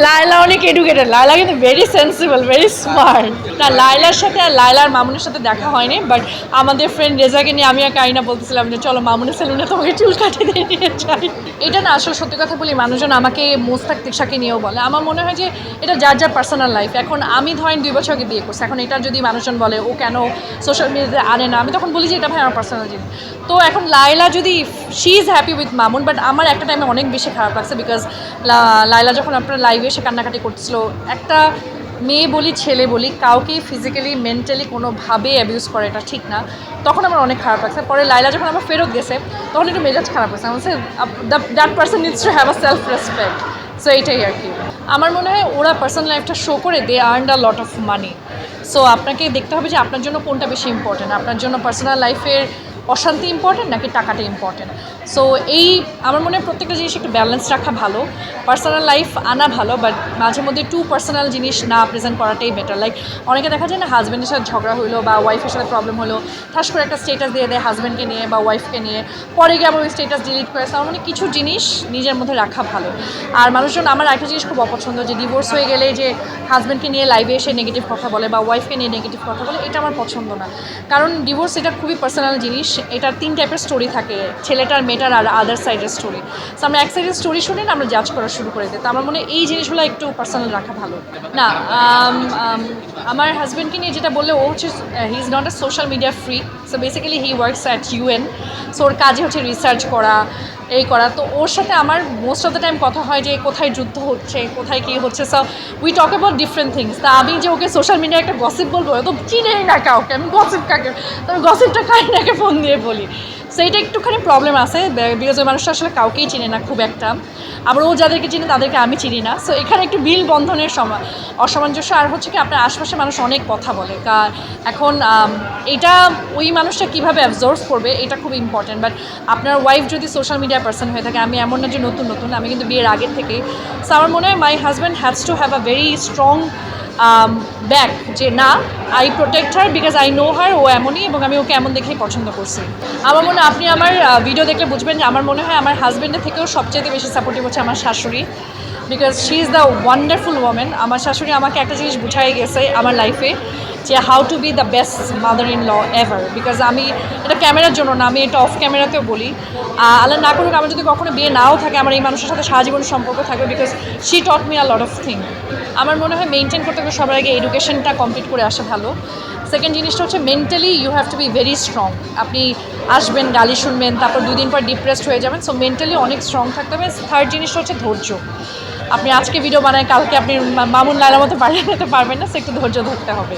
লায়লা অনেক এডুকেটেড, লায়লা কিন্তু very sensible, very smart. না, লায়লার সাথে আর লায়লার মামুনের সাথে দেখা হয়নি, বাট আমাদের ফ্রেন্ড রেজাকে নিয়ে আমি আর কারিনা বলতেছিলাম যে চলো মামুনের সেলুনে তোমাকে চুল কাটিয়ে দিয়ে নিয়ে যাই। এটা না আসলে সত্যি কথা বলি, মানুষজন আমাকে মোস্তাক তিশাকে নিয়েও বলে। আমার মনে হয় যে এটা যার যার পার্সোনাল লাইফ। এখন আমি ধরেন 2 বছর আগে বিয়ে করছি, এখন এটা যদি মানুষজন বলে ও কেন সোশ্যাল মিডিয়াতে আনে না, আমি তখন বলি যে এটা ভাই আমার পার্সোনাল জিনিস। তো এখন লায়লা যদি she is happy with Mamun, but আমার একটা টাইমে অনেক বেশি খারাপ লাগছে বিকজ লায়লা যখন আপনার লাইভে এসে কান্নাকাটি করছিল, একটা মেয়ে বলি ছেলে বলি কাউকে ফিজিক্যালি মেন্টালি কোনোভাবে অ্যাবিউজ করে এটা ঠিক না, তখন আমার অনেক খারাপ লাগছে। পরে লায়লা যখন আমার ফেরত গেছে তখন একটু মেজাজ খারাপ হয়েছে, আমার that person needs to have a self respect. So এইটাই আর কি। আমার মনে হয় ওরা পার্সোনাল লাইফটা শো করে they earned a lot of money. So আপনাকে দেখতে হবে যে আপনার জন্য কোনটা বেশি ইম্পর্টেন্ট, আপনার জন্য পার্সোনাল লাইফের অশান্তি ইম্পর্টেন্ট নাকি টাকাটা ইম্পর্টেন্ট। সো এই আমার মনে হয় প্রত্যেকটা জিনিস একটু ব্যালেন্স রাখা ভালো, পার্সোনাল লাইফ আনা ভালো, বাট মাঝে মধ্যে টু পার্সোনাল জিনিস না প্রেজেন্ট করাটাই বেটার। লাইক অনেকে দেখা যায় না, হাজব্যান্ডের সাথে ঝগড়া হলো বা ওয়াইফের সাথে প্রবলেম হলো, ঠাস করে একটা স্টেটাস দিয়ে দেয় হাজব্যান্ডকে নিয়ে বা ওয়াইফকে নিয়ে, পরে গিয়ে আবার ওই স্টেটাস ডিলিট করে। আমার মানে কিছু জিনিস নিজের মধ্যে রাখা ভালো। আর মানুষজন, আমার একটা জিনিস খুব অপছন্দ যে ডিভোর্স হয়ে গেলে যে হাজব্যান্ডকে নিয়ে লাইভে এসে নেগেটিভ কথা বলে বা ওয়াইফকে নিয়ে নেগেটিভ কথা বলে, এটা আমার পছন্দ না। কারণ ডিভোর্স এটা খুবই পার্সোনাল জিনিস, এটার 3 টাইপের স্টোরি থাকে, ছেলেটার মেয়েটার আর আদার সাইডের স্টোরি। সো আমরা এক সাইডের স্টোরি শুনে না আমরা জাজ করা শুরু করে দিই। তো আমার মনে হয় এই জিনিসগুলো একটু পার্সোনাল রাখা ভালো না। আমার হাজব্যান্ডকে নিয়ে যেটা বললে, ও হচ্ছে he is not a social media free. So basically he works at UN. So ওর কাজে হচ্ছে রিসার্চ করা, এই করা। তো ওর সাথে আমার মোস্ট অফ দ্য টাইম কথা হয় যে কোথায় যুদ্ধ হচ্ছে, কোথায় কী হচ্ছে। So we talk about different things. তা আমি যে ওকে সোশ্যাল মিডিয়ায় একটা গসিপ বলবো, তো চিনেই না কাউকে, আমি গসিপ কাকে, তো আমি গসিপটা কারিনাকে ফোন দিয়ে বলি। সো এটা একটুখানি প্রবলেম আছে বিকজ ওই মানুষটা আসলে কাউকেই চিনে না খুব একটা, আবার ও যাদেরকে চিনে তাদেরকে আমি চিনি না। সো এখানে একটু বিল বন্ধনের অসামঞ্জস্য। আর হচ্ছে কি, আপনার আশপাশে মানুষ অনেক কথা বলে, এখন এটা ওই মানুষটা কীভাবে অ্যাবজর্ভ করবে এটা খুব ইম্পর্টেন্ট। বাট আপনার ওয়াইফ যদি সোশ্যাল মিডিয়া পার্সন হয়ে থাকে, আমি এমন না যে নতুন নতুন, আমি কিন্তু বিয়ের আগের থেকে। সো আমার মনে হয় my husband has to have a very strong back, যে না, I protect her because I know her, ও এমনই এবং আমি ওকে এমন দেখেই পছন্দ করছি। আমার মনে হয় আপনি আমার ভিডিও দেখলে বুঝবেন যে আমার মনে হয় আমার হাজব্যান্ডের থেকেও সবচেয়ে বেশি সাপোর্টিভ হচ্ছে আমার শাশুড়ি, because she is the wonderful women. আমার শাশুড়ি আমাকে একটা জিনিস বুঝাই গেছে আমার লাইফে, যে how to be the best mother in law ever. Because আমি এটা ক্যামেরার জন্য না, আমি এটা অফ ক্যামেরাতেও বলি, আল্লাহ না করুক আমার যদি কখনো বিয়ে নাও থাকে, আমার এই মানুষের সাথে সারা জীবন সম্পর্ক থাকবে, because she taught me a lot of thing. আমার মনে হয় মেনটেন করতে গেলে সবার আগে এডুকেশনটা কমপ্লিট করে আসা ভালো। সেকেন্ড জিনিসটা হচ্ছে mentally you have to be very strong. আপনি আসবেন, গালি শুনবেন, তারপর 2 দিন পর ডিপ্রেসড হয়ে যাবেন। সো মেন্টালি অনেক স্ট্রং থাকতে হবে। থার্ড জিনিসটা হচ্ছে ধৈর্য। আপনি আজকে ভিডিও বানায় কালকে আপনি মামুন লায়লার মতো বানিয়ে নিতে পারবেন না, সো একটু ধৈর্য ধরতে হবে।